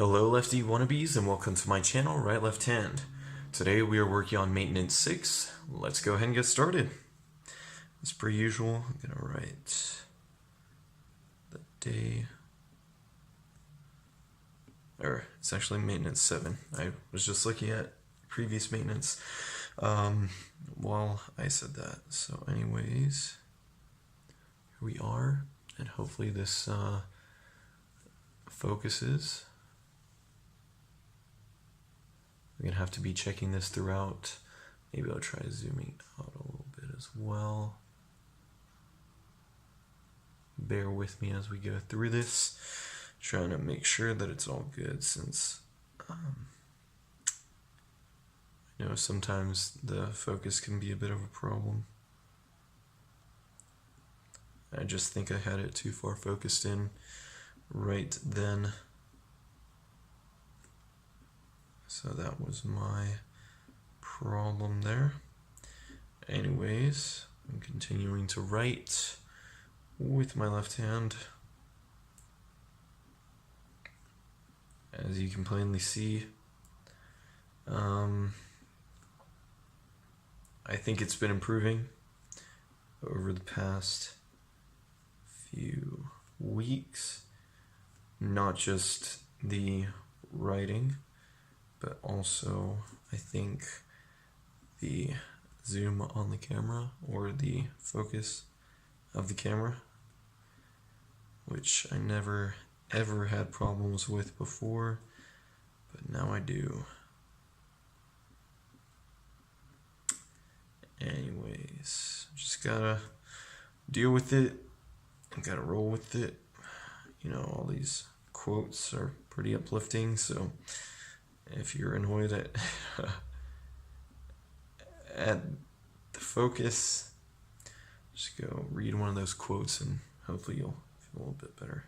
Hello Lefty Wannabes and welcome to my channel, Right Left Hand. Today we are working on maintenance 6. Let's go ahead and get started. As per usual, I'm going to write the day, or it's actually maintenance 7. I was just looking at previous maintenance while I said that. So anyways, here we are, and hopefully this focuses. I'm going to have to be checking this throughout. Maybe I'll try zooming out a little bit as well. Bear with me as we go through this. Trying to make sure that it's all good, since I know sometimes the focus can be a bit of a problem. I just think I had it too far focused in right then. So that was my problem there. Anyways, I'm continuing to write with my left hand. As you can plainly see, I think it's been improving over the past few weeks. Not just the writing, but also I think the zoom on the camera, or the focus of the camera, which I never ever had problems with before, but now I do. Anyways, just gotta deal with it, gotta roll with it. You know, all these quotes are pretty uplifting, so if you're annoyed at the focus, just go read one of those quotes and hopefully you'll feel a little bit better.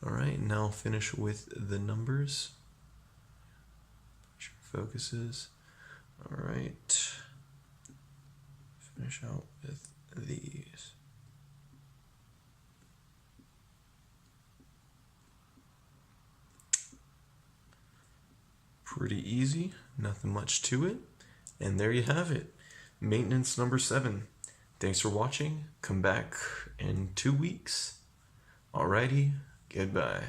Alright, now I'll finish with the numbers. Focuses. Alright. Finish out with these. Pretty easy, nothing much to it. And there you have it. Maintenance number 7. Thanks for watching. Come back in 2 weeks. Alrighty, goodbye.